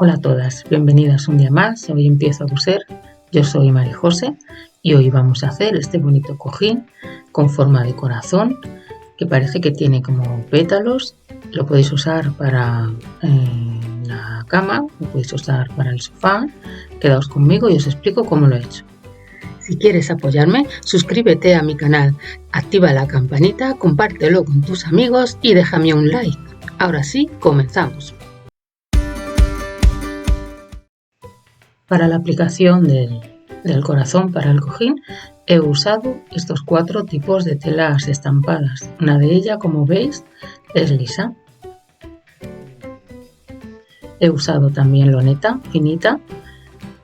Hola a todas, bienvenidas un día más. Hoy empiezo a coser. Yo soy María José y hoy vamos a hacer este bonito cojín con forma de corazón que parece que tiene como pétalos. Lo podéis usar para la cama, lo podéis usar para el sofá. Quedaos conmigo y os explico cómo lo he hecho. Si quieres apoyarme, suscríbete a mi canal, activa la campanita, compártelo con tus amigos y déjame un like. Ahora sí, comenzamos. Para la aplicación del corazón para el cojín he usado estos 4 tipos de telas estampadas. Una de ellas, como veis, es lisa. He usado también loneta finita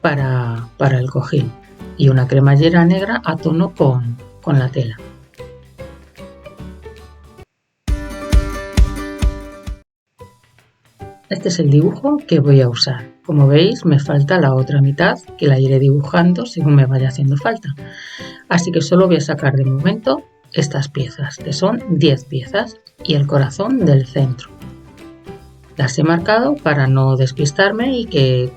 para el cojín y una cremallera negra a tono con la tela. Este es el dibujo que voy a usar. Como veis, me falta la otra mitad, que la iré dibujando según me vaya haciendo falta. Así que solo voy a sacar de momento estas piezas, que son 10 piezas, y el corazón del centro. Las he marcado para no despistarme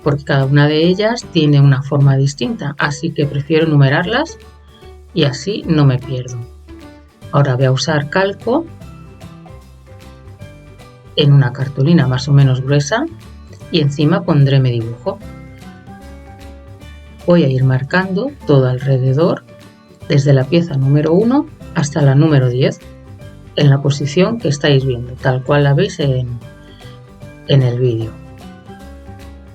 porque cada una de ellas tiene una forma distinta, así que prefiero numerarlas y así no me pierdo. Ahora voy a usar calco en una cartulina más o menos gruesa y encima pondré mi dibujo. Voy a ir marcando todo alrededor desde la pieza número 1 hasta la número 10 en la posición que estáis viendo, tal cual la veis en el vídeo.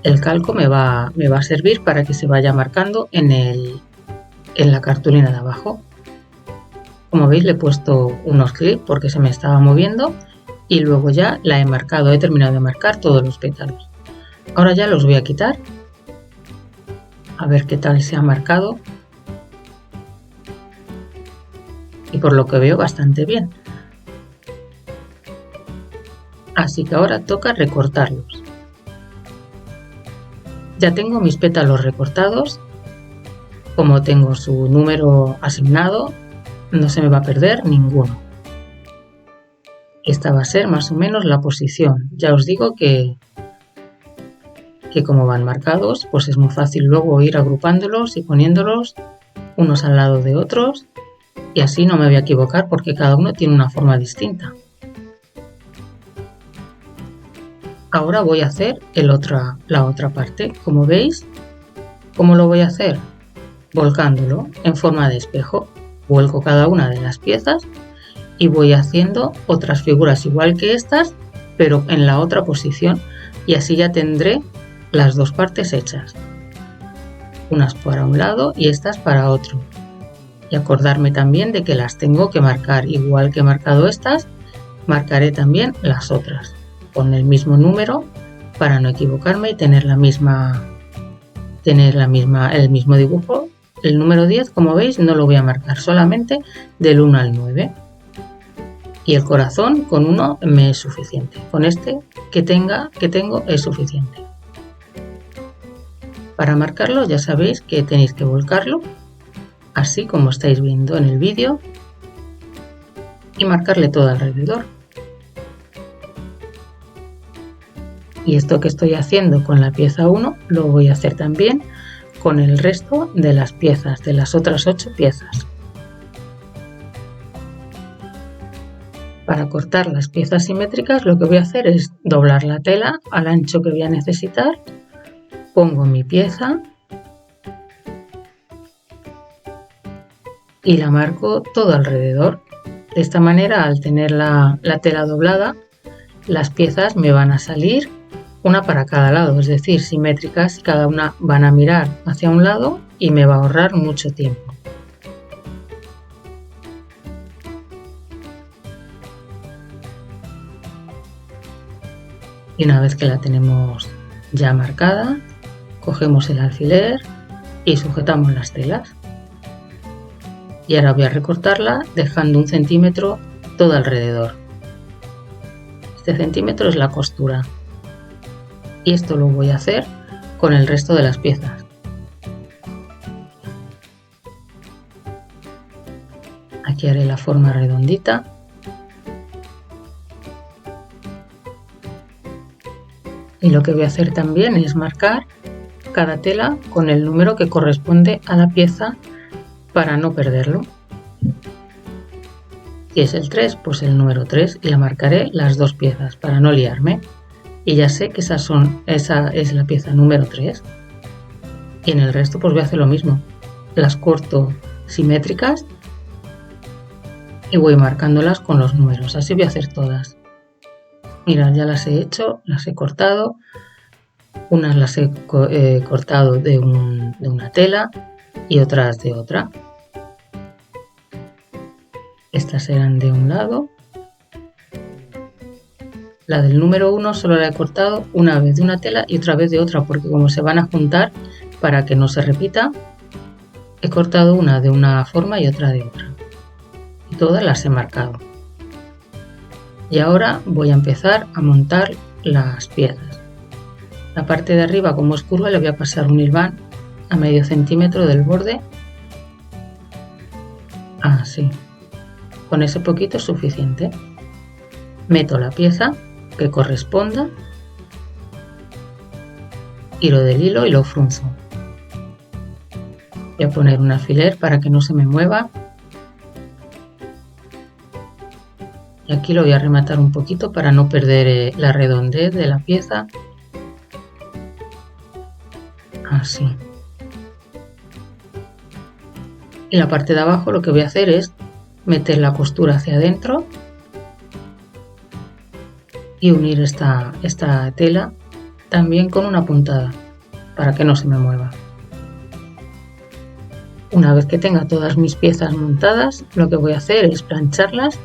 El calco me va a servir para que se vaya marcando en la cartulina de abajo. Como veis, le he puesto unos clips porque se me estaba moviendo y luego ya la he marcado, he terminado de marcar todos los pétalos. Ahora ya los voy a quitar, a ver qué tal se ha marcado, y por lo que veo bastante bien. Así que ahora toca recortarlos. Ya tengo mis pétalos recortados, como tengo su número asignado, no se me va a perder ninguno. Esta va a ser más o menos la posición. Ya os digo que como van marcados, pues es muy fácil luego ir agrupándolos y poniéndolos unos al lado de otros, y así no me voy a equivocar porque cada uno tiene una forma distinta. Ahora voy a hacer la otra parte. Como veis, ¿cómo lo voy a hacer? Volcándolo en forma de espejo. Vuelco cada una de las piezas y voy haciendo otras figuras igual que estas, pero en la otra posición, y así ya tendré las dos partes hechas. Unas para un lado y estas para otro. Y acordarme también de que las tengo que marcar, igual que he marcado estas, marcaré también las otras con el mismo número para no equivocarme y tener el mismo dibujo. El número 10, como veis, no lo voy a marcar, solamente del 1 al 9. Y el corazón con 1 me es suficiente. Con este que tengo es suficiente. Para marcarlo ya sabéis que tenéis que volcarlo, así como estáis viendo en el vídeo, y marcarle todo alrededor. Y esto que estoy haciendo con la pieza 1 lo voy a hacer también con el resto de las piezas, de las otras 8 piezas. Para cortar las piezas simétricas lo que voy a hacer es doblar la tela al ancho que voy a necesitar, pongo mi pieza y la marco todo alrededor. De esta manera, al tener la tela doblada, las piezas me van a salir una para cada lado, es decir, simétricas, y cada una van a mirar hacia un lado y me va a ahorrar mucho tiempo. Y una vez que la tenemos ya marcada, cogemos el alfiler y sujetamos las telas. Y ahora voy a recortarla dejando 1 centímetro todo alrededor. Este centímetro es la costura. Y esto lo voy a hacer con el resto de las piezas. Aquí haré la forma redondita. Y lo que voy a hacer también es marcar cada tela con el número que corresponde a la pieza para no perderlo. Si es el 3, pues el número 3, y la marcaré las dos piezas para no liarme. Y ya sé que esa es la pieza número 3. Y en el resto pues voy a hacer lo mismo. Las corto simétricas y voy marcándolas con los números. Así voy a hacer todas. Mirad, ya las he hecho, las he cortado. Unas las he cortado de una tela y otras de otra. Estas eran de un lado. La del número 1 solo la he cortado una vez de una tela y otra vez de otra, porque como se van a juntar, para que no se repita, he cortado una de una forma y otra de otra. Y todas las he marcado. Y ahora voy a empezar a montar las piezas. La parte de arriba, como es curva, le voy a pasar un hilván a medio centímetro del borde. Así. Con ese poquito es suficiente. Meto la pieza que corresponda, tiro del hilo y lo frunzo. Voy a poner un alfiler para que no se me mueva. Y aquí lo voy a rematar un poquito para no perder la redondez de la pieza. Así. Y la parte de abajo lo que voy a hacer es meter la costura hacia adentro y unir esta tela también con una puntada para que no se me mueva. Una vez que tenga todas mis piezas montadas, lo que voy a hacer es plancharlas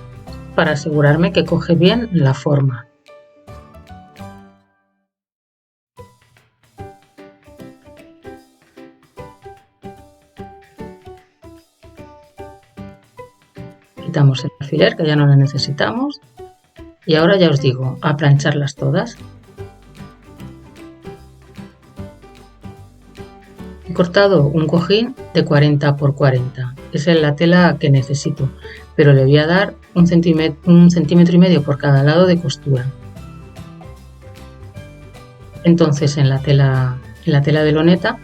para asegurarme que coge bien la forma. Quitamos el alfiler, que ya no lo necesitamos, y ahora ya os digo, a plancharlas todas. He cortado un cojín de 40 por 40, esa es la tela que necesito, pero le voy a dar un centímetro y medio por cada lado de costura. Entonces en la tela de loneta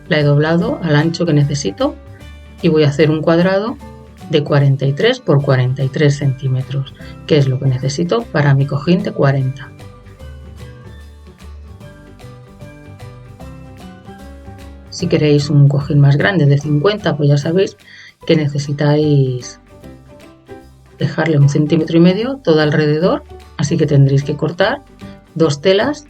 la he doblado al ancho que necesito y voy a hacer un cuadrado de 43 por 43 centímetros, que es lo que necesito para mi cojín de 40. Si queréis un cojín más grande de 50, pues ya sabéis que necesitáis dejarle un centímetro y medio todo alrededor, así que tendréis que cortar dos telas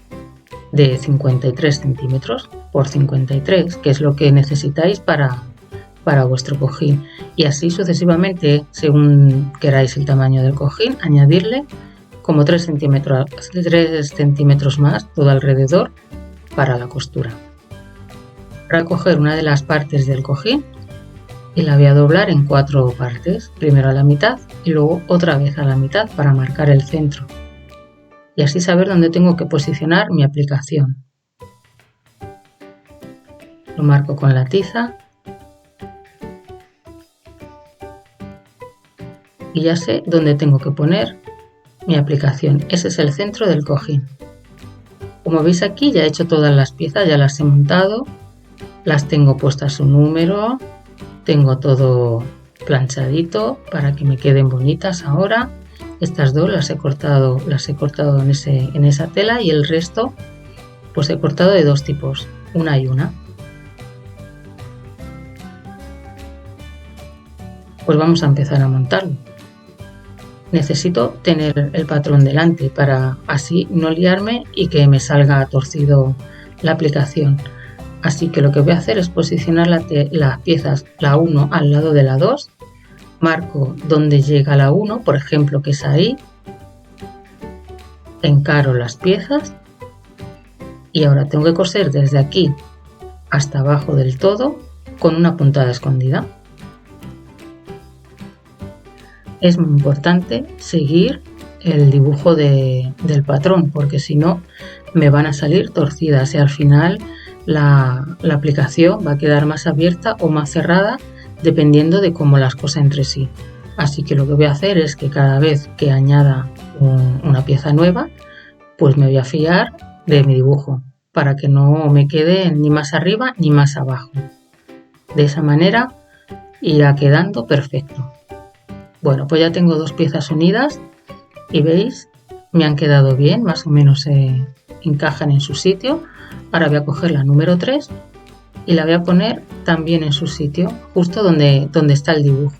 de 53 centímetros por 53, que es lo que necesitáis para vuestro cojín, y así sucesivamente, según queráis el tamaño del cojín, añadirle como 3 centímetros más todo alrededor para la costura. Ahora coger una de las partes del cojín y la voy a doblar en 4 partes, primero a la mitad y luego otra vez a la mitad para marcar el centro y así saber dónde tengo que posicionar mi aplicación. Lo marco con la tiza y ya sé dónde tengo que poner mi aplicación. Ese es el centro del cojín. Como veis aquí ya he hecho todas las piezas, ya las he montado, las tengo puestas su número, tengo todo planchadito para que me queden bonitas ahora. Estas dos las he cortado en esa tela y el resto pues he cortado de dos tipos, una y una. Pues vamos a empezar a montarlo. Necesito tener el patrón delante para así no liarme y que me salga torcido la aplicación. Así que lo que voy a hacer es posicionar las piezas, la 1 al lado de la 2, marco donde llega la 1, por ejemplo que es ahí, encaro las piezas y ahora tengo que coser desde aquí hasta abajo del todo con una puntada escondida. Es muy importante seguir el dibujo del patrón porque si no me van a salir torcidas y al final la aplicación va a quedar más abierta o más cerrada dependiendo de cómo las cose entre sí. Así que lo que voy a hacer es que cada vez que añada una pieza nueva pues me voy a fiar de mi dibujo, para que no me quede ni más arriba ni más abajo. De esa manera irá quedando perfecto. Bueno, pues ya tengo dos piezas unidas y veis, me han quedado bien, más o menos encajan en su sitio. Ahora voy a coger la número 3 y la voy a poner también en su sitio, justo donde está el dibujo.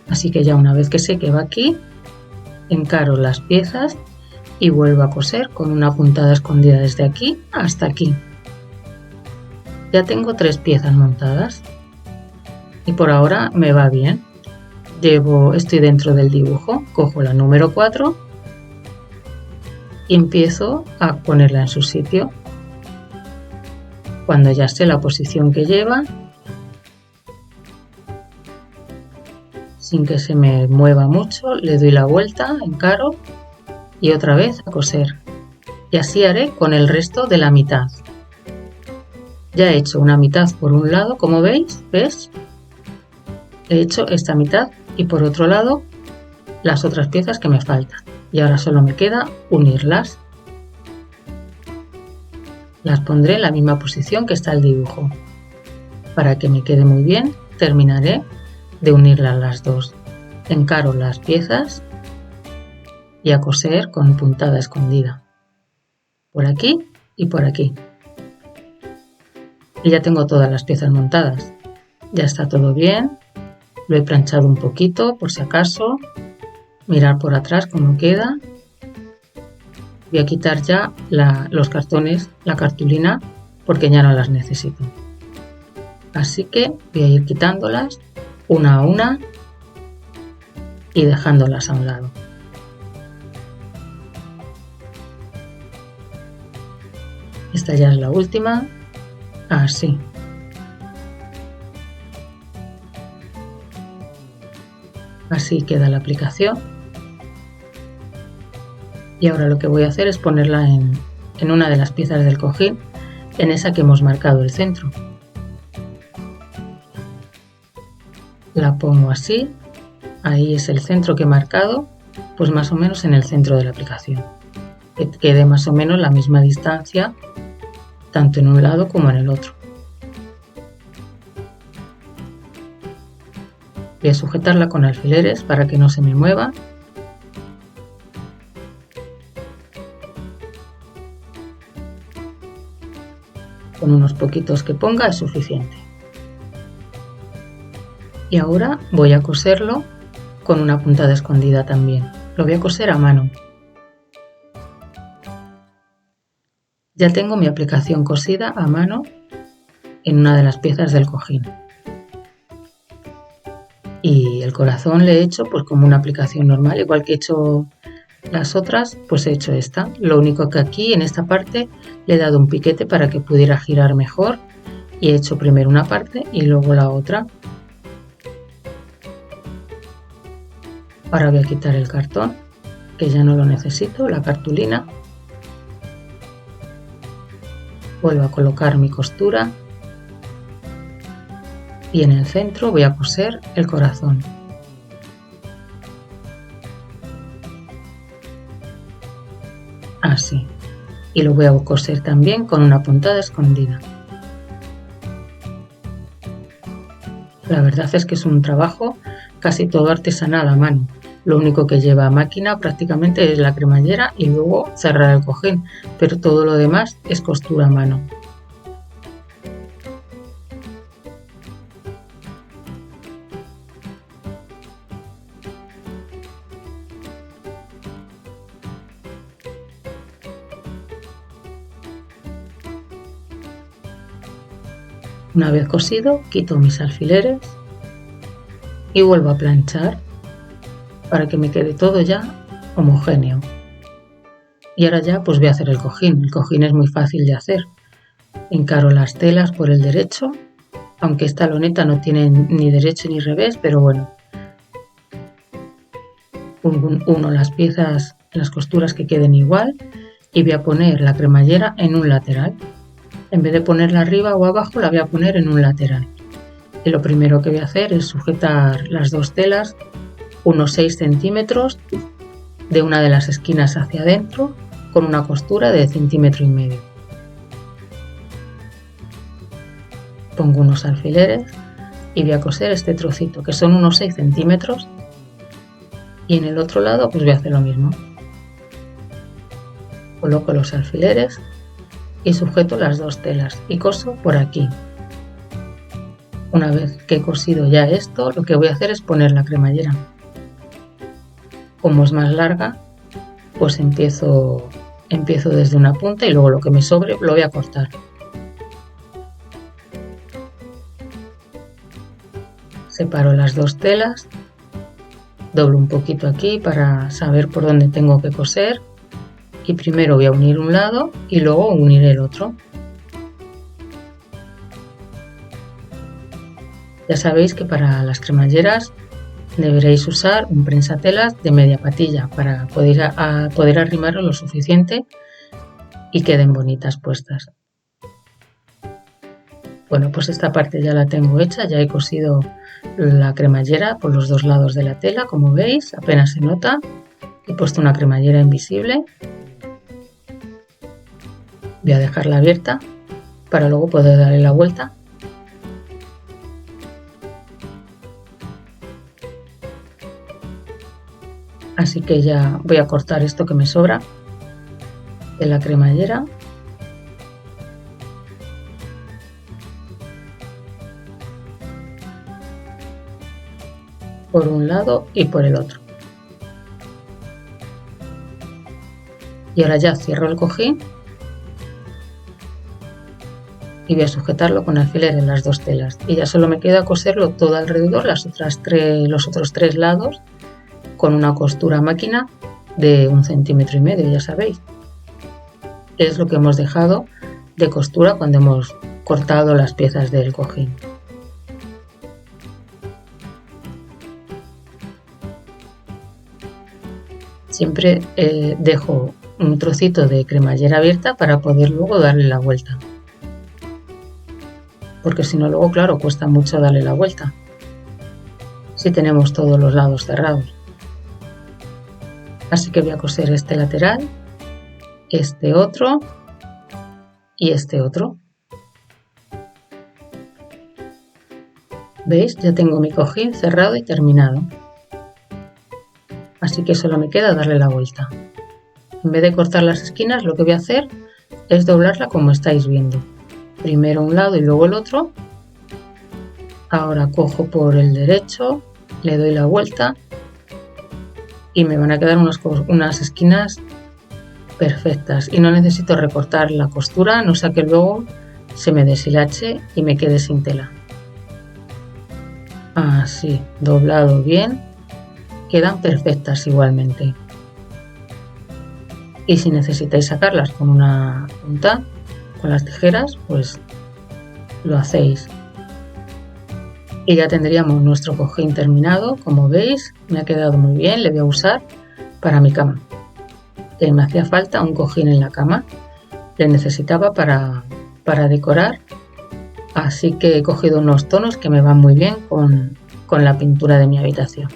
Así que ya una vez que sé que va aquí, encaro las piezas y vuelvo a coser con una puntada escondida desde aquí hasta aquí. Ya tengo 3 piezas montadas y por ahora me va bien. Estoy dentro del dibujo, cojo la número 4 y empiezo a ponerla en su sitio. Cuando ya sé la posición que lleva, sin que se me mueva mucho, le doy la vuelta, encaro y otra vez a coser. Y así haré con el resto de la mitad. Ya he hecho una mitad por un lado, como veis, ¿ves? He hecho esta mitad y por otro lado las otras piezas que me faltan. Y ahora solo me queda unirlas. Las pondré en la misma posición que está el dibujo. Para que me quede muy bien, terminaré de unirlas las dos. Encaro las piezas y a coser con puntada escondida. Por aquí y por aquí. Y ya tengo todas las piezas montadas. Ya está todo bien. Lo he planchado un poquito por si acaso. Mirar por atrás cómo queda. Voy a quitar ya los cartones, la cartulina, porque ya no las necesito. Así que voy a ir quitándolas una a una y dejándolas a un lado. Esta ya es la última. Así. Así queda la aplicación. Y ahora lo que voy a hacer es ponerla en una de las piezas del cojín, en esa que hemos marcado el centro. La pongo así, ahí es el centro que he marcado, pues más o menos en el centro de la aplicación. Que quede más o menos la misma distancia, tanto en un lado como en el otro. Voy a sujetarla con alfileres para que no se me mueva. Con unos poquitos que ponga es suficiente. Y ahora voy a coserlo con una puntada escondida también. Lo voy a coser a mano. Ya tengo mi aplicación cosida a mano en una de las piezas del cojín. Y el corazón le he hecho pues como una aplicación normal, igual que he hecho las otras, pues he hecho esta. Lo único que aquí en esta parte le he dado un piquete para que pudiera girar mejor y he hecho primero una parte y luego la otra. Ahora voy a quitar el cartón, que ya no lo necesito, la cartulina. Vuelvo a colocar mi costura y en el centro voy a coser el corazón. Así. Y lo voy a coser también con una puntada escondida. La verdad es que es un trabajo casi todo artesanal a mano. Lo único que lleva a máquina prácticamente es la cremallera y luego cerrar el cojín, pero todo lo demás es costura a mano. Una vez cosido, quito mis alfileres y vuelvo a planchar para que me quede todo ya homogéneo. Y ahora ya pues voy a hacer el cojín. El cojín es muy fácil de hacer. Encaro las telas por el derecho, aunque esta loneta no tiene ni derecho ni revés, pero bueno. Uno las piezas, las costuras que queden igual y voy a poner la cremallera en un lateral. En vez de ponerla arriba o abajo, la voy a poner en un lateral. Y lo primero que voy a hacer es sujetar las dos telas unos 6 centímetros de una de las esquinas hacia adentro con una costura de 1,5 centímetros. Pongo unos alfileres y voy a coser este trocito, que son unos 6 centímetros, y en el otro lado pues voy a hacer lo mismo. Coloco los alfileres y sujeto las dos telas y coso por aquí. Una vez que he cosido ya esto, lo que voy a hacer es poner la cremallera. Como es más larga, pues empiezo desde una punta y luego lo que me sobre lo voy a cortar. Separo las dos telas, doblo un poquito aquí para saber por dónde tengo que coser y primero voy a unir un lado y luego unir el otro. Ya sabéis que para las cremalleras deberéis usar un prensatelas de media patilla para poder arrimarlo lo suficiente y queden bonitas puestas. Bueno, pues esta parte ya la tengo hecha, ya he cosido la cremallera por los dos lados de la tela, como veis, apenas se nota. He puesto una cremallera invisible. Voy a dejarla abierta para luego poder darle la vuelta. Así que ya voy a cortar esto que me sobra de la cremallera. Por un lado y por el otro. Y ahora ya cierro el cojín y voy a sujetarlo con alfiler en las dos telas. Y ya solo me queda coserlo todo alrededor, los otros tres lados, con una costura a máquina de 1,5 centímetros, ya sabéis. Es lo que hemos dejado de costura cuando hemos cortado las piezas del cojín. Siempre dejo un trocito de cremallera abierta para poder luego darle la vuelta. Porque si no, luego, claro, cuesta mucho darle la vuelta si tenemos todos los lados cerrados. Así que voy a coser este lateral, este otro y este otro. ¿Veis? Ya tengo mi cojín cerrado y terminado. Así que solo me queda darle la vuelta. En vez de cortar las esquinas, lo que voy a hacer es doblarla como estáis viendo. Primero un lado y luego el otro. Ahora cojo por el derecho, le doy la vuelta y me van a quedar unas esquinas perfectas. Y no necesito recortar la costura, no sea que luego se me deshilache y me quede sin tela. Así, doblado bien, quedan perfectas igualmente. Y si necesitáis sacarlas con una punta, con las tijeras, pues lo hacéis. Y ya tendríamos nuestro cojín terminado. Como veis, me ha quedado muy bien, le voy a usar para mi cama. Que me hacía falta un cojín en la cama, le necesitaba para decorar, así que he cogido unos tonos que me van muy bien con la pintura de mi habitación.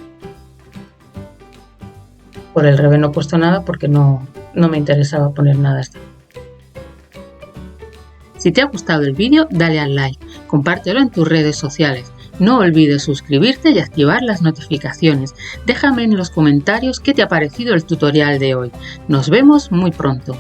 Por el revés no he puesto nada porque no me interesaba poner nada. Si te ha gustado el vídeo, dale al like, compártelo en tus redes sociales. No olvides suscribirte y activar las notificaciones. Déjame en los comentarios qué te ha parecido el tutorial de hoy. Nos vemos muy pronto.